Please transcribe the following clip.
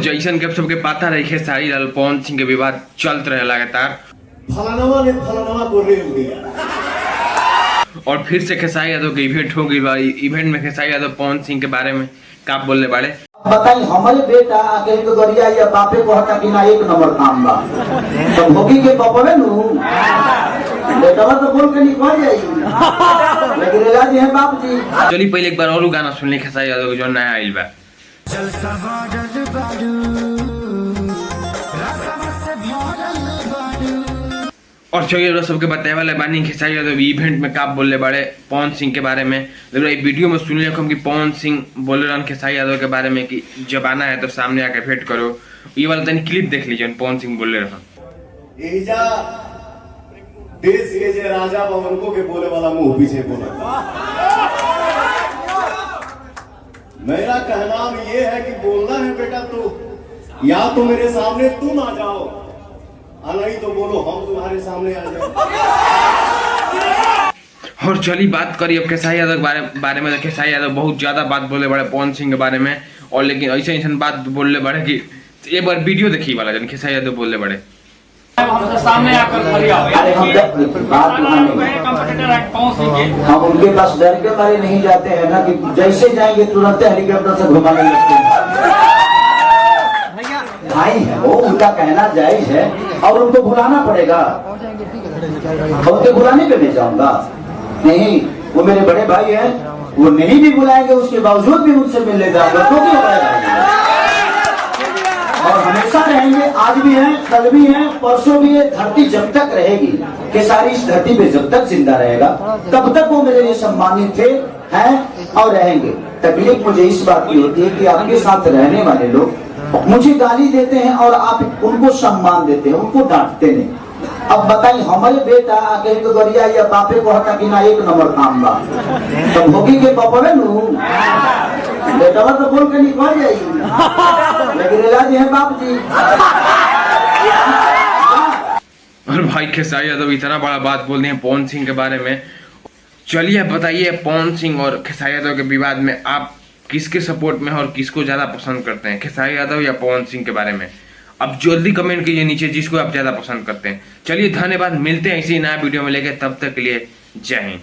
जैसन के सबके पता रही खेसारी लाल पवन सिंह के विवाद चलते रहे लगातार। फलानवा ने फलानवा को रेल दिया और फिर से खेसारी यादव के इवेंट हो गई। इवेंट में खेसारी यादव पवन सिंह के बारे में का बोलने बाड़े बताई हमारे बेटा आके तो गरिया या बापे को हटा कि ना एक नंबर काम बा तो भोगी के बपवे नु बेटा तो बोल के निकल जाई लेकिन रेला जी है बाप जी। चलिए पहले एक बार और गाना सुन ले खेसारी यादव के जो नया आइल बा। और चलिए सबके बताए वाले बानी खेसारी यादव इवेंट में का बोलने बाड़े पवन सिंह के बारे में। लेकिन वीडियो में सुन लिया कि पवन सिंह बोले रहन खेसारी यादव के बारे में कि जब आना है तो सामने आके भेंट करो। ये वाला तनी क्लिप देख लीजिए पवन सिंह बोले रहन। एजा देश के जे राजा उनको के बोले वाला मुंह पीछे बोला। मेरा कहना ये है कि बोलना है बेटा तो या तो मेरे सामने तुम आ जाओ नहीं तो बोलो हम तुम्हारे सामने आ जाओ। और चलिए बात करिए अब खेसारी यादव के बारे में। खेसारी यादव बहुत ज्यादा बात बोले बड़े पवन सिंह के बारे में। और लेकिन ऐसे ऐसा बात बोलने बड़े कि एक बार वीडियो देखिए वाला जन खेसारी यादव बोलने बड़े सामने आकर हम उनके पास डर के मारे नहीं जाते हैं ना कि जैसे जाएंगे तुरंत हेलीकॉप्टर से घुमाने लगते हैं। भाई है वो उनका कहना जायज है और उनको बुलाना पड़ेगा। उनके बुलाने पे मैं जाऊंगा नहीं, वो मेरे बड़े भाई हैं, वो नहीं भी बुलाएंगे उसके बावजूद भी मुझसे मिलने जाऊंगा तो क्यों बुलाएगा। और हमेशा रहेंगे, आज भी हैं, कल भी हैं, परसों भी है। धरती जब तक रहेगी कि सारी इस धरती पे जब तक जिंदा रहेगा तब तक वो मेरे लिए सम्मानित थे, हैं और रहेंगे। तकलीफ मुझे इस बात की होती है कि आपके साथ रहने वाले लोग मुझे गाली देते हैं और आप उनको सम्मान देते हैं, उनको डांटते नहीं। अब बताइए हमारे बेटा आके तो गरिया या बापे को हटा कि ना एक नंबर काम बा तो भोगी के बपवे नु बेटा तो बोल के निकल जाई लेकिन रेला जी है बाप जी। और भाई खेसारी यादव इतना बड़ा बात बोल दिए पवन सिंह के बारे में। चलिए बताइए पवन सिंह और खेसारी यादव के विवाद में आप किसके सपोर्ट में और किसको ज्यादा पसंद करते हैं, खेसारी यादव या पवन सिंह के बारे में। अब जल्दी कमेंट कीजिए नीचे जिसको आप ज्यादा पसंद करते हैं। चलिए धन्यवाद, मिलते हैं इसी नया वीडियो में लेके, तब तक के लिए जय हिंद।